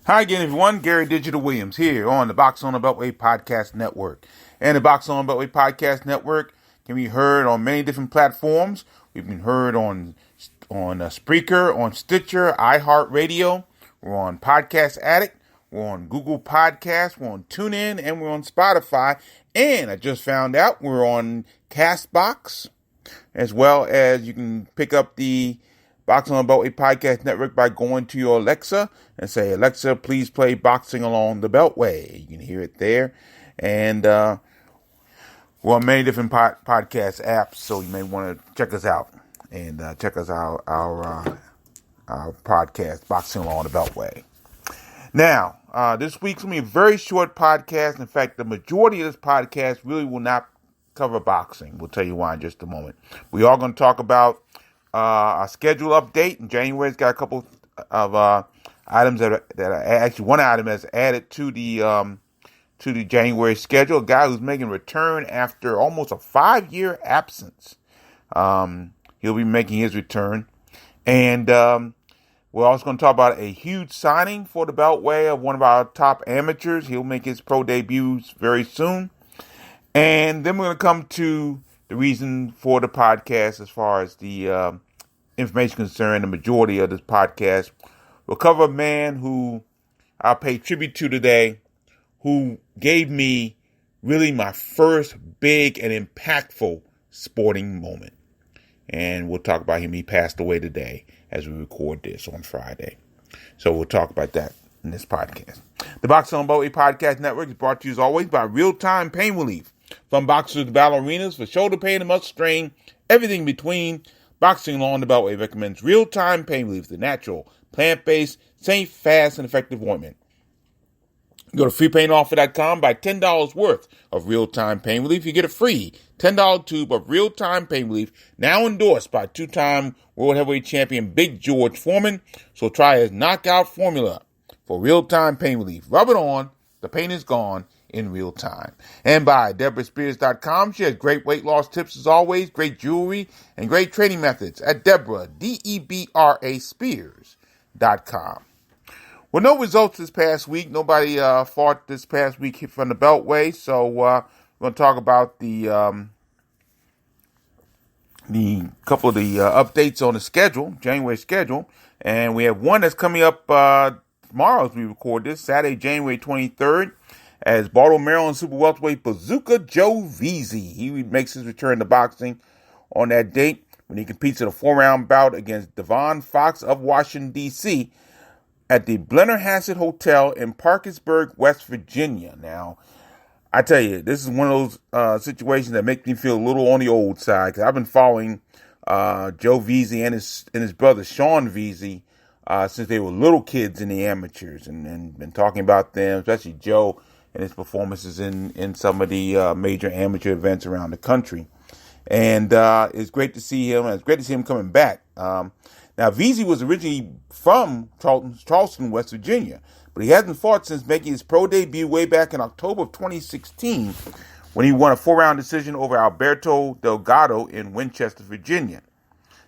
Hi again, everyone. Gary Digital Williams here on the Box on the Beltway Podcast Network. And the Box on the Beltway Podcast Network can be heard on many different platforms. We've been heard on Spreaker, on Stitcher, iHeartRadio. We're on Podcast Addict. We're on Google Podcasts. We're on TuneIn, and we're on Spotify. And I just found out we're on CastBox, as well as you can pick up the Boxing on the Beltway Podcast Network by going to your Alexa and say, Alexa, please play Boxing Along the Beltway. You can hear it there. And we're on many different podcast apps, so you may want to check us out and check us out our podcast, Boxing Along the Beltway. Now, this week's going to be a very short podcast. In fact, the majority of this podcast really will not cover boxing. We'll tell you why in just a moment. We are going to talk about our schedule update. In January's got a couple of items that are actually one item that's added to the January schedule. A guy who's making a return after almost a 5-year absence. He'll be making his return, and we're also going to talk about a huge signing for the Beltway of one of our top amateurs. He'll make his pro debuts very soon, and then we're going to come to the reason for the podcast as far as the information concerned. The majority of this podcast will cover a man who I'll pay tribute to today, who gave me really my first big and impactful sporting moment. And we'll talk about him. He passed away today as we record this on Friday. So we'll talk about that in this podcast. The Boxing on the Beltway Podcast Network is brought to you as always by Real-Time Pain Relief. From boxers to ballerinas, for shoulder pain and muscle strain, everything in between, Boxing Along the Beltway recommends Real-Time Pain Relief, the natural, plant-based, safe, fast, and effective ointment. Go to freepainoffer.com, buy $10 worth of Real-Time Pain Relief. You get a free $10 tube of Real-Time Pain Relief, now endorsed by two-time World Heavyweight Champion Big George Foreman. So try his knockout formula for Real-Time Pain Relief. Rub it on, the pain is gone in real time. And by DeborahSpears.com. She has great weight loss tips as always, great jewelry, and great training methods at Deborah, Debra Spears.com. Well, no results this past week. Nobody fought this past week from the Beltway, so we're going to talk about the couple of the updates on the schedule, January schedule, and we have one that's coming up tomorrow as we record this, Saturday, January 23rd. As Baltimore, Maryland super welterweight Bazooka Joe Veazey. He makes his return to boxing on that date when he competes in a 4-round bout against Devon Fox of Washington, D.C. at the Blennerhassett Hotel in Parkersburg, West Virginia. Now, I tell you, this is one of those situations that make me feel a little on the old side, because I've been following Joe Veazey and his brother Sean Veazey since they were little kids in the amateurs, and been talking about them, especially Joe and his performances in some of the major amateur events around the country. And it's great to see him. It's great to see him coming back. Now, Veazey was originally from Charleston, West Virginia, but he hasn't fought since making his pro debut way back in October of 2016 when he won a 4-round decision over Alberto Delgado in Winchester, Virginia.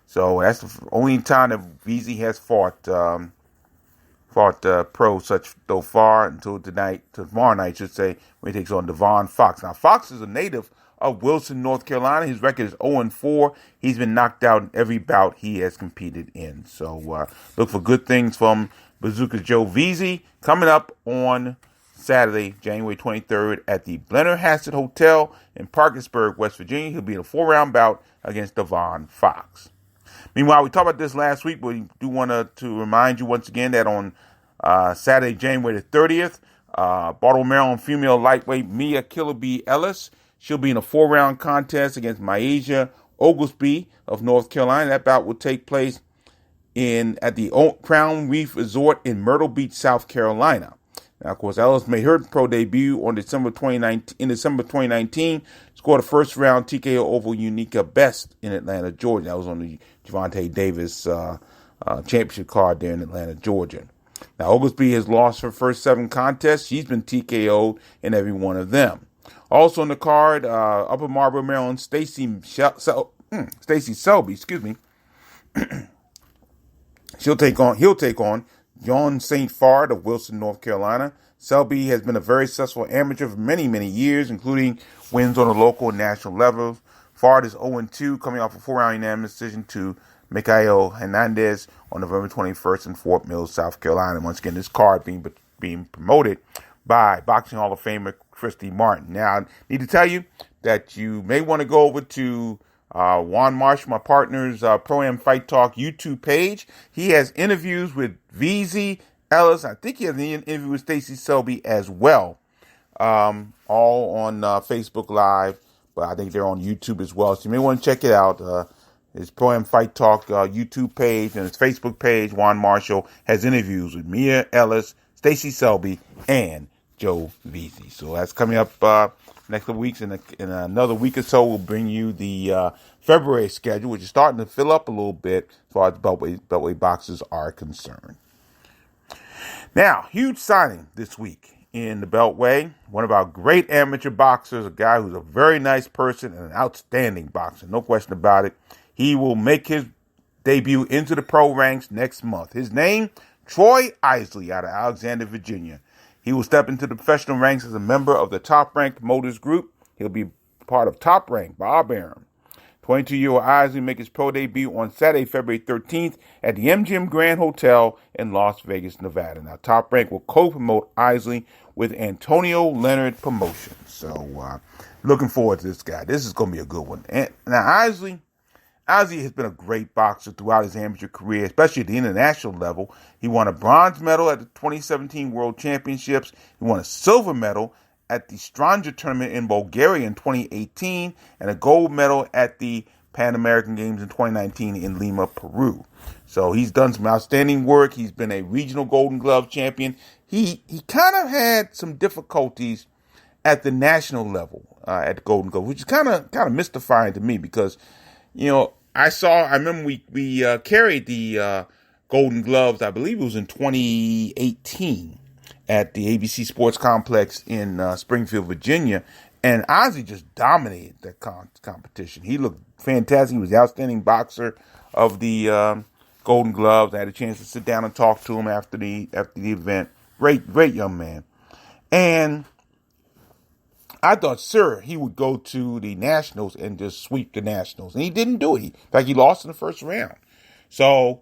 So that's the only time that Veazey has fought pro such so far until tomorrow night, I should say, when he takes on Devon Fox. Now, Fox is a native of Wilson, North Carolina. His record is 0-4. He's been knocked out in every bout he has competed in. So look for good things from Bazooka Joe Veazey coming up on Saturday, January 23rd at the Blennerhassett Hotel in Parkersburg, West Virginia. He'll be in a 4-round bout against Devon Fox. Meanwhile, we talked about this last week, but we do want to remind you once again that on Saturday, January the 30th, Baltimore, Maryland female lightweight Mia Killer Bee Ellis, she'll be in a 4-round contest against Myasia Oglesby of North Carolina. That bout will take place at the Crown Reef Resort in Myrtle Beach, South Carolina. Now, of course, Ellis made her pro debut on December 2019, scored a first-round TKO over Unica Best in Atlanta, Georgia. That was on the Gervonta Davis championship card there in Atlanta, Georgia. Now, Oglesby has lost her first 7 contests. She's been TKO'd in every one of them. Also on the card, Upper Marlboro, Maryland, Stacy Selby, he'll take on John St. Fard of Wilson, North Carolina. Selby has been a very successful amateur for many, many years, including wins on the local and national levels. Fard is 0-2, coming off a 4-round unanimous decision to Mikael Hernandez on November 21st in Fort Mill, South Carolina. Once again, this card being promoted by Boxing Hall of Famer Christy Martin. Now, I need to tell you that you may want to go over to Juan Marsh, my partner's Pro-Am Fight Talk YouTube page. He has interviews with VZ Ellis. I think he has an interview with Stacy Selby as well, all on Facebook Live, but I think they're on YouTube as well. So you may want to check it out. His Pro-Am Fight Talk YouTube page and his Facebook page, Juan Marshall, has interviews with Mia Ellis, Stacy Selby, and Joe Veazey. So that's coming up next couple weeks. In another week or so, we'll bring you the February schedule, which is starting to fill up a little bit as far as Beltway boxers are concerned. Now, huge signing this week in the Beltway. One of our great amateur boxers, a guy who's a very nice person and an outstanding boxer, no question about it. He will make his debut into the pro ranks next month. His name, Troy Isley, out of Alexandria, Virginia. He will step into the professional ranks as a member of the Top Rank Promoters Group. He'll be part of Top Rank, Bob Arum. 22-year-old Isley will make his pro debut on Saturday, February 13th at the MGM Grand Hotel in Las Vegas, Nevada. Now, Top Rank will co-promote Isley with Antonio Leonard Promotions. So, looking forward to this guy. This is going to be a good one. And now, Isley has been a great boxer throughout his amateur career, especially at the international level. He won a bronze medal at the 2017 World Championships. He won a silver medal at the Stranja tournament in Bulgaria in 2018 and a gold medal at the Pan American Games in 2019 in Lima, Peru. So he's done some outstanding work. He's been a regional Golden Glove champion. He kind of had some difficulties at the national level at the Golden Glove, which is kind of mystifying to me because, I remember we carried the Golden Gloves, I believe it was in 2018 at the ABC Sports Complex in Springfield, Virginia, and Ozzy just dominated that competition. He looked fantastic. He was the outstanding boxer of the Golden Gloves. I had a chance to sit down and talk to him after the event. Great young man. And I thought, sir, he would go to the Nationals and just sweep the Nationals. And he didn't do it. In fact, he lost in the first round. So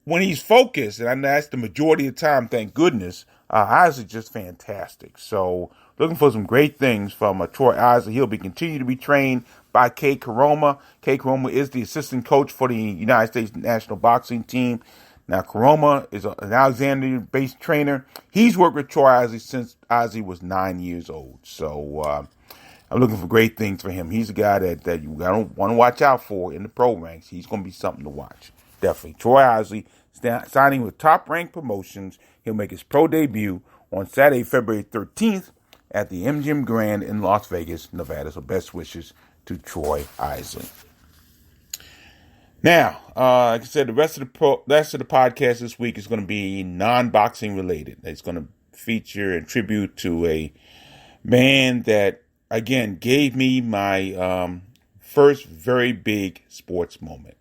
when he's focused, and that's the majority of the time, thank goodness, Isley just fantastic. So looking for some great things from Troy Isley. He'll continue to be trained by Kay Karoma. Kay Karoma is the assistant coach for the United States national boxing team. Now, Karoma is an Alexandria-based trainer. He's worked with Troy Isley since Isley was 9 years old. So I'm looking for great things for him. He's a guy that you want to watch out for in the pro ranks. He's going to be something to watch. Definitely. Troy Isley signing with Top Rank Promotions. He'll make his pro debut on Saturday, February 13th at the MGM Grand in Las Vegas, Nevada. So best wishes to Troy Isley. Now, like I said, the rest of the podcast this week is going to be non-boxing related. It's going to feature and tribute to a man that, again, gave me my first very big sports moment.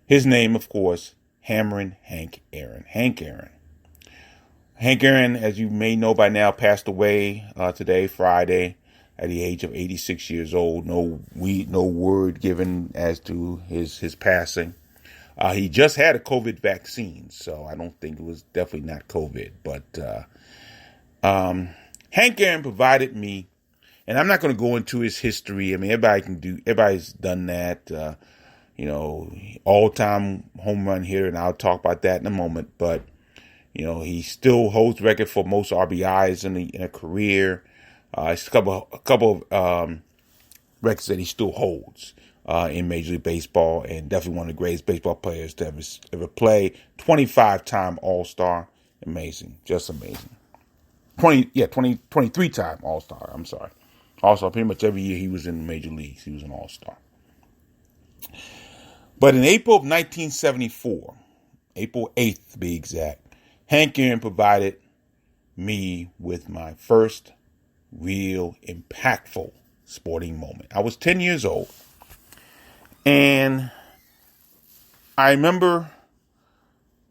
His name, of course, Hammerin' Hank Aaron. Hank Aaron. Hank Aaron, as you may know by now, passed away today, Friday, at the age of 86 years old. No word given as to his passing. He just had a COVID vaccine, so I don't think it was definitely not COVID. But Hank Aaron provided me, and I'm not going to go into his history. I mean, everybody's done that. All-time home run hitter, and I'll talk about that in a moment. But he still holds the record for most RBIs in a career. It's a couple of records that he still holds in Major League Baseball, and definitely one of the greatest baseball players to ever play. 25-time All-Star. Amazing. Just amazing. 23-time All-Star. I'm sorry. All-Star. Pretty much every year he was in the Major Leagues, he was an All-Star. But in April of 1974, April 8th to be exact, Hank Aaron provided me with my first real impactful sporting moment. I was 10 years old, and I remember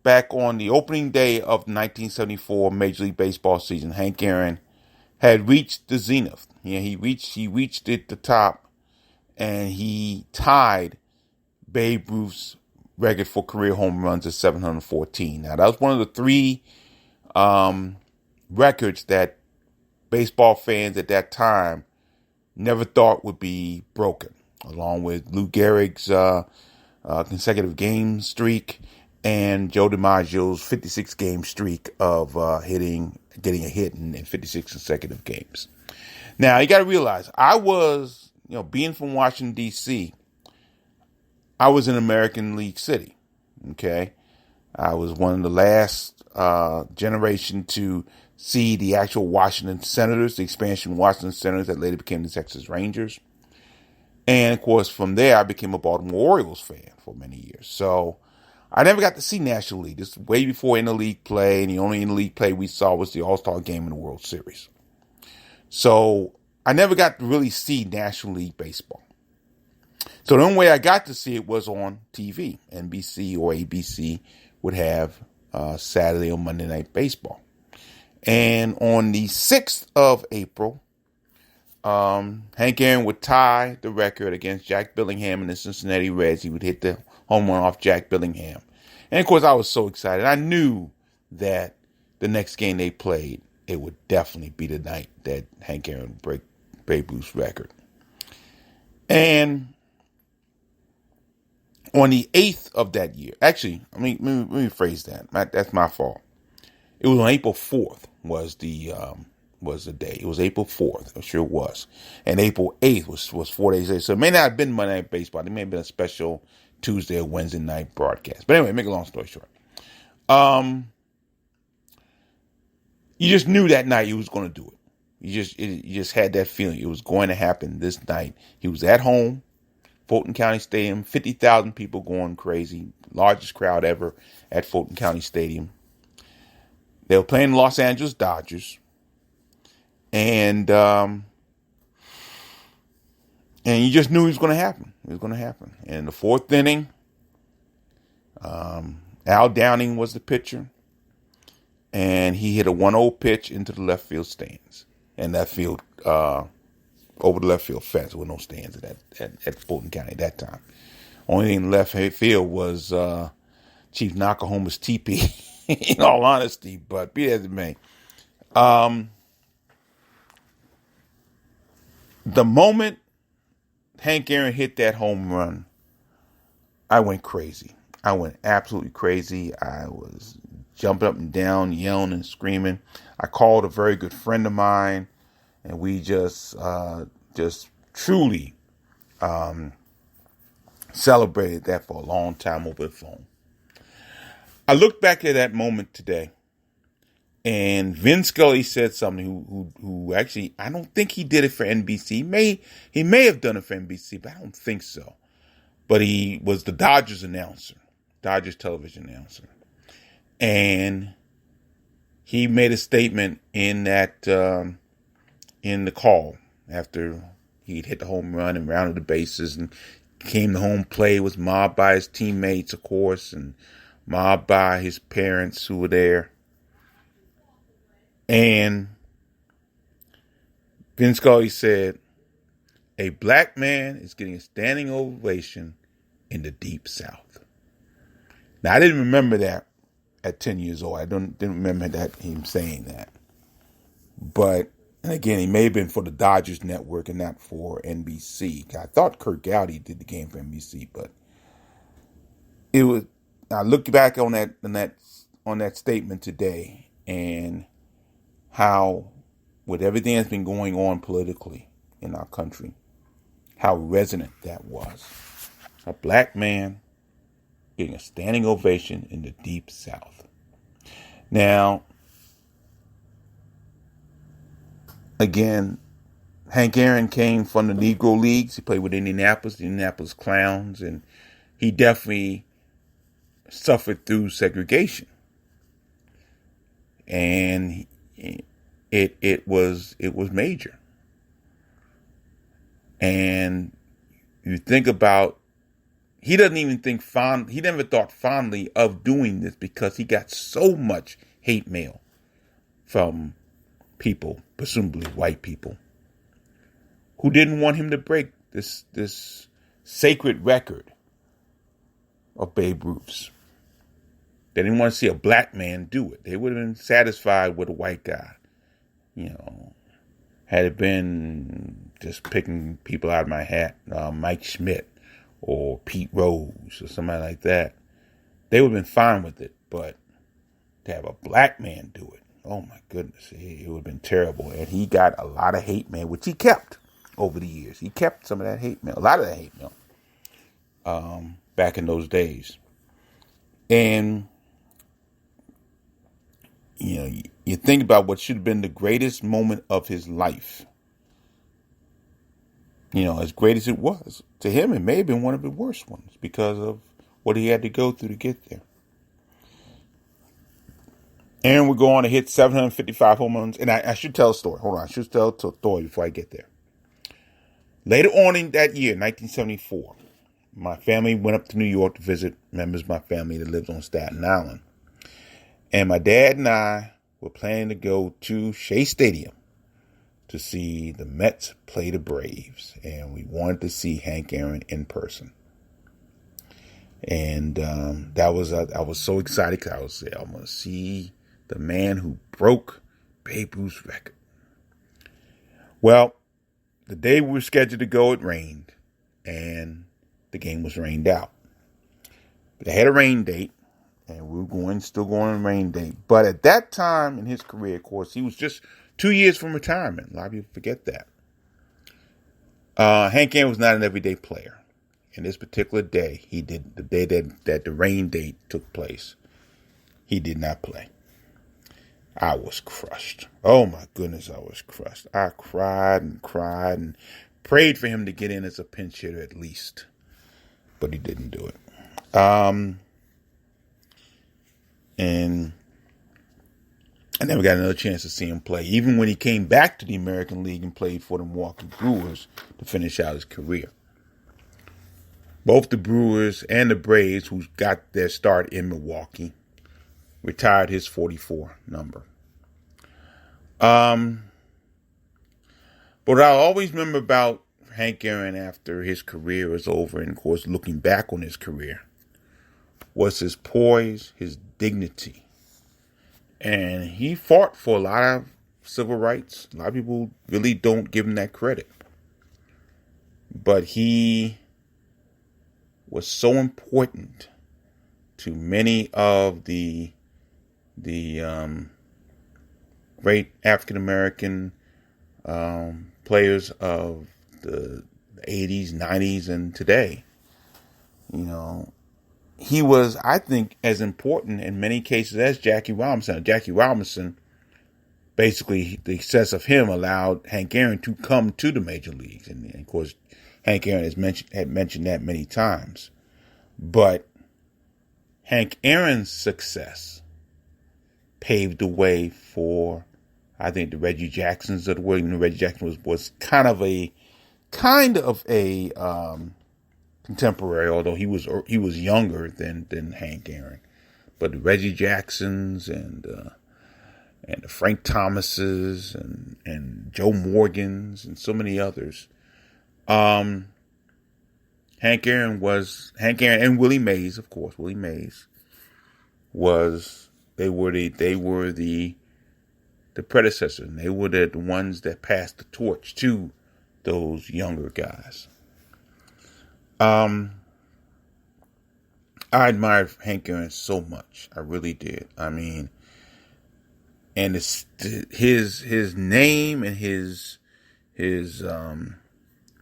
back on the opening day of the 1974 Major League Baseball season, Hank Aaron had reached the zenith. Yeah, he reached at the top, and he tied Babe Ruth's record for career home runs at 714. Now, that was one of the three records that baseball fans at that time never thought would be broken, along with Lou Gehrig's consecutive game streak and Joe DiMaggio's 56-game streak of getting a hit in 56 consecutive games. Now, you got to realize, I was, being from Washington, D.C., I was in American League City, okay? I was one of the last generation to see the actual Washington Senators, the expansion Washington Senators that later became the Texas Rangers. And, of course, from there, I became a Baltimore Orioles fan for many years. So I never got to see National League. This was way before interleague play, and the only interleague play we saw was the All-Star game in the World Series. So I never got to really see National League baseball. So the only way I got to see it was on TV. NBC or ABC would have Saturday or Monday Night Baseball. And on the 6th of April, Hank Aaron would tie the record against Jack Billingham in the Cincinnati Reds. He would hit the home run off Jack Billingham. And, of course, I was so excited. I knew that the next game they played, it would definitely be the night that Hank Aaron would break Babe Ruth's record. And on the 8th of that year, actually, let me rephrase that. That's my fault. It was on April 4th was the day. It was April 4th. I'm sure it was. And April 8th was 4 days later. So it may not have been Monday Night Baseball. It may have been a special Tuesday or Wednesday night broadcast. But anyway, make a long story short. You just knew that night he was going to do it. You just had that feeling. It was going to happen this night. He was at home, Fulton County Stadium, 50,000 people going crazy. Largest crowd ever at Fulton County Stadium. They were playing the Los Angeles Dodgers. And you just knew it was going to happen. It was going to happen. And in the fourth inning, Al Downing was the pitcher. And he hit a 1-0 pitch into the left field stands. And that field, over the left field fence. There were no stands at Fulton County at that time. Only thing in the left field was Chief Nakahoma's teepee, in all honesty. But be that as it may. The moment Hank Aaron hit that home run, I went crazy. I went absolutely crazy. I was jumping up and down, yelling and screaming. I called a very good friend of mine, and we just truly celebrated that for a long time over the phone. I look back at that moment today, and Vin Scully said something who actually, I don't think he did it for NBC. He may have done it for NBC, but I don't think so. But he was the Dodgers announcer, Dodgers television announcer. And he made a statement in that, in the call after he'd hit the home run and rounded the bases and came to home plate, was mobbed by his teammates, of course, and mobbed by his parents who were there. And Vin Scully said, "A black man is getting a standing ovation in the Deep South." Now, I didn't remember that at 10 years old. I didn't remember that him saying that. But, and again, he may have been for the Dodgers network and not for NBC. I thought Kurt Gowdy did the game for NBC, but it was. I look back on that statement today, and how, with everything that's been going on politically in our country, how resonant that was. A black man getting a standing ovation in the Deep South. Now, again, Hank Aaron came from the Negro Leagues. He played with the Indianapolis Clowns, and he definitely suffered through segregation. And it was major. And you think about, he doesn't even think he never thought fondly of doing this because he got so much hate mail from people, presumably white people, who didn't want him to break this sacred record of Babe Ruth's. They didn't want to see a black man do it. They would have been satisfied with a white guy. Had it been just picking people out of my hat, Mike Schmidt or Pete Rose or somebody like that, they would have been fine with it. But to have a black man do it, oh my goodness, it would have been terrible. And he got a lot of hate mail, which he kept over the years. He kept some of that hate mail, a lot of that hate mail, back in those days. And you think about what should have been the greatest moment of his life. As great as it was, to him, it may have been one of the worst ones because of what he had to go through to get there. Aaron would go on to hit 755 home runs. And I should tell a story. Hold on. I should tell a story before I get there. Later on in that year, 1974, my family went up to New York to visit members of my family that lived on Staten Island. And my dad and I were planning to go to Shea Stadium to see the Mets play the Braves. And we wanted to see Hank Aaron in person. And I was so excited because I was there. I'm going to see the man who broke Babe Ruth's record. Well, the day we were scheduled to go, it rained. And the game was rained out. But they had a rain date. And we were still going on a rain date. But at that time in his career, of course, he was just 2 years from retirement. A lot of people forget that. Hank Aaron was not an everyday player. And this particular day, the day that the rain date took place, he did not play. I was crushed. Oh my goodness, I was crushed. I cried and prayed for him to get in as a pinch hitter at least. But he didn't do it. And I never got another chance to see him play, even when he came back to the American League and played for the Milwaukee Brewers to finish out his career. Both the Brewers and the Braves, who got their start in Milwaukee, retired his 44 number. But what I'll always remember about Hank Aaron after his career was over, and of course looking back on his career, was his poise, his dignity. And he fought for a lot of civil rights. A lot of people really don't give him that credit. But he was so important to many of the great African-American players of the 80s, 90s, and today. He was, I think, as important in many cases as Jackie Robinson. Jackie Robinson, basically, the success of him allowed Hank Aaron to come to the major leagues. And of course, Hank Aaron had mentioned that many times. But Hank Aaron's success paved the way for, I think, the Reggie Jacksons of the world. Reggie Jackson was kind of a contemporary, although he was younger than Hank Aaron. But the Reggie Jacksons and the Frank Thomases and Joe Morgans and so many others. Hank Aaron and Willie Mays, of course. Willie Mays they were the predecessors. And they were the ones that passed the torch to those younger guys. I admired Hank Aaron so much. I really did. I mean, and his name and his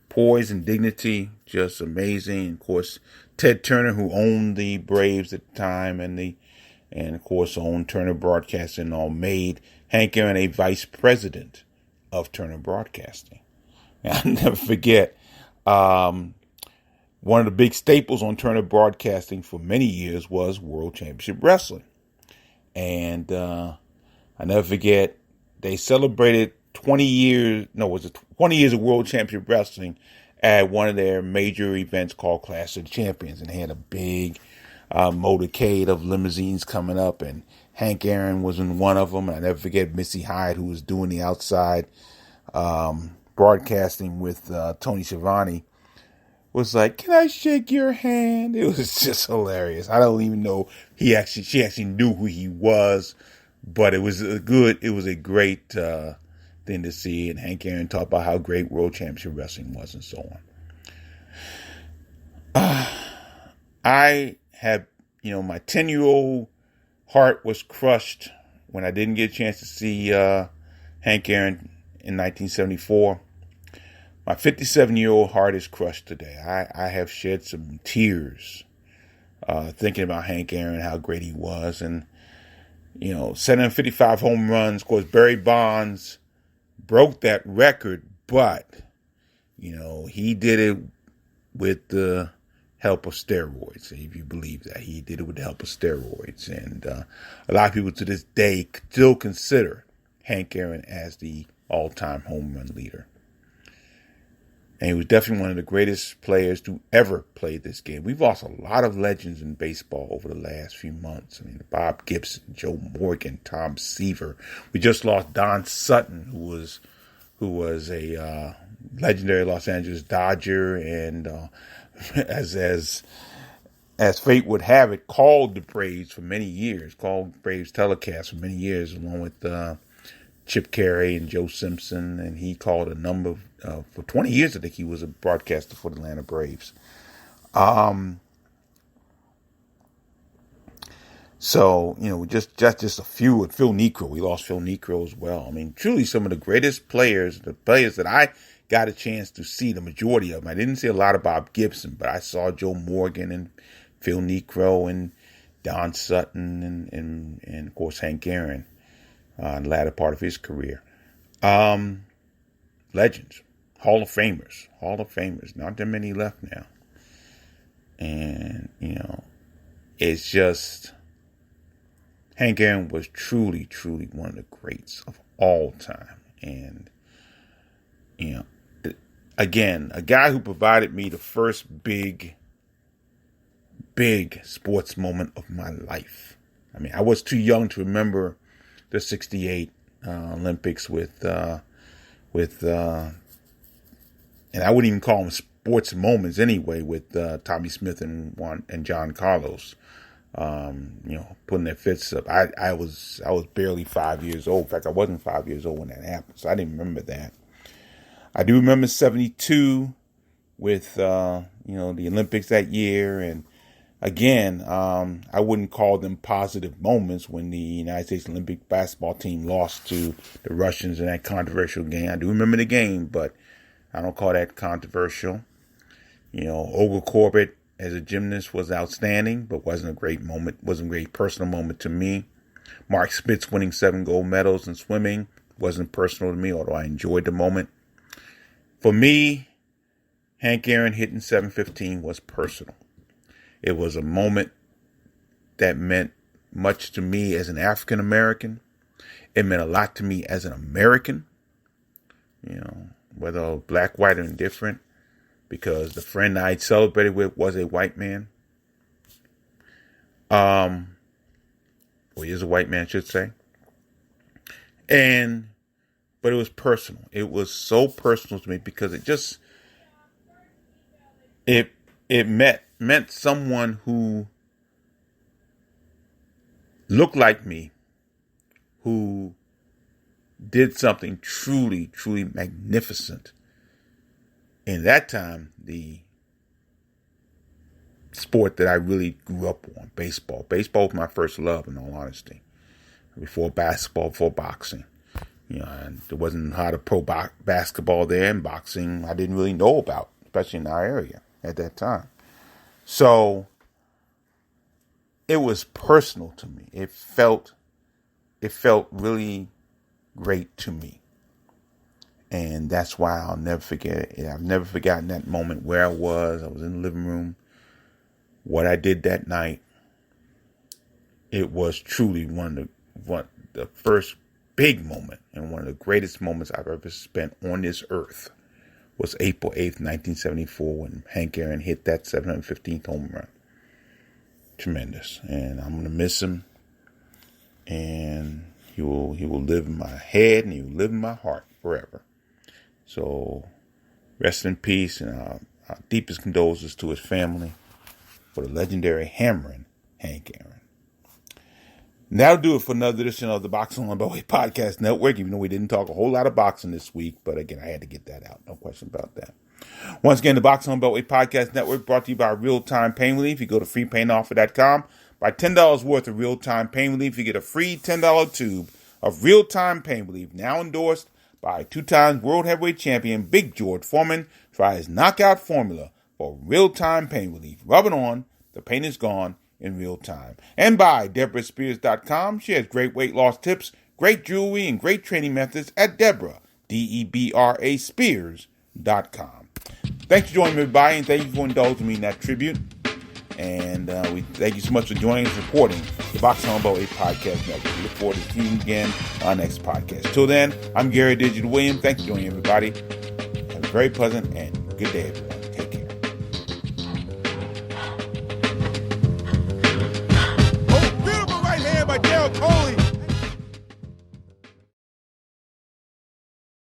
poise and dignity, just amazing. Of course, Ted Turner, who owned the Braves at the time, and of course owned Turner Broadcasting, all made Hank Aaron a vice president of Turner Broadcasting. And I'll never forget, one of the big staples on Turner Broadcasting for many years was World Championship Wrestling. And I never forget, they celebrated 20 years of World Championship Wrestling at one of their major events called Clash of the Champions, and they had a big motorcade of limousines coming up, and Hank Aaron was in one of them. And I never forget Missy Hyde, who was doing the outside broadcasting with Tony Schiavone, was like, "Can I shake your hand?" It was just hilarious. I don't even know she actually knew who he was, but it was a great thing to see. And Hank Aaron talked about how great World Championship Wrestling was and so on. I had, my 10-year-old heart was crushed when I didn't get a chance to see Hank Aaron in 1974. My 57-year-old heart is crushed today. I have shed some tears thinking about Hank Aaron, how great he was. And, 755 home runs. Of course, Barry Bonds broke that record, but, he did it with the help of steroids. If you believe that, he did it with the help of steroids. And a lot of people to this day still consider Hank Aaron as the all-time home run leader. And he was definitely one of the greatest players to ever play this game. We've lost a lot of legends in baseball over the last few months. I mean, Bob Gibson, Joe Morgan, Tom Seaver. We just lost Don Sutton, who was a legendary Los Angeles Dodger, and as fate would have it, called the Braves for many years, called Braves telecast for many years, along with Chip Carey and Joe Simpson, and he called a number of, for 20 years, I think he was a broadcaster for the Atlanta Braves. So, just a few with Phil Niekro. We lost Phil Niekro as well. I mean, truly some of the greatest players, the players that I got a chance to see, the majority of them. I didn't see a lot of Bob Gibson, but I saw Joe Morgan and Phil Niekro and Don Sutton and of course, Hank Aaron in the latter part of his career. Legends. Hall of Famers. Not that many left now. And, it's just, Hank Aaron was truly, truly one of the greats of all time. And, again, a guy who provided me the first big sports moment of my life. I mean, I was too young to remember the 68 Olympics with and I wouldn't even call them sports moments anyway, with Tommy Smith and John Carlos, putting their fists up. I was barely 5 years old. In fact, I wasn't 5 years old when that happened, so I didn't remember that. I do remember 72 with the Olympics that year, and again, I wouldn't call them positive moments when the United States Olympic basketball team lost to the Russians in that controversial game. I do remember the game, but I don't call that controversial. Olga Korbut as a gymnast was outstanding, but wasn't a great moment, wasn't a great personal moment to me. Mark Spitz winning 7 gold medals in swimming wasn't personal to me, although I enjoyed the moment. For me, Hank Aaron hitting 715 was personal. It was a moment that meant much to me as an African American. It meant a lot to me as an American, whether black, white, or indifferent, because the friend I celebrated with was a white man. Or he is a white man, I should say. But it was personal. It was so personal to me because it meant someone who looked like me, who did something truly, truly magnificent. In that time, the sport that I really grew up on, baseball. Baseball was my first love, in all honesty. Before basketball, before boxing. And there wasn't a lot of pro basketball there, and boxing I didn't really know about, especially in our area at that time. So it was personal to me. It felt really great to me. And that's why I'll never forget it. I've never forgotten that moment where I was. I was in the living room. What I did that night. It was truly one of the first big moment and one of the greatest moments I've ever spent on this earth was April 8th, 1974, when Hank Aaron hit that 715th home run. Tremendous. And I'm going to miss him. And he will live in my head and he will live in my heart forever. So rest in peace, and our deepest condolences to his family for the legendary hammering Hank Aaron. And that'll do it for another edition of the Boxing on Beltway Podcast Network, even though we didn't talk a whole lot of boxing this week. But again, I had to get that out. No question about that. Once again, the Boxing on Beltway Podcast Network brought to you by Real Time Pain Relief. You go to freepainoffer.com. Buy $10 worth of Real Time Pain Relief. You get a free $10 tube of Real Time Pain Relief, now endorsed by two-time world heavyweight champion Big George Foreman. Try his knockout formula for Real Time Pain Relief. Rub it on. The pain is gone in real time. And by DeborahSpears.com. She has great weight loss tips, great jewelry, and great training methods at Deborah, Debra Spears.com. Thanks for joining me, everybody, and thank you for indulging me in that tribute. And we thank you so much for joining and supporting the Boxing on Beltway Podcast Network. We look forward to seeing you again on our next podcast. Till then, I'm Gary Digital Williams. Thanks for joining, everybody. Have a very pleasant and good day, everyone.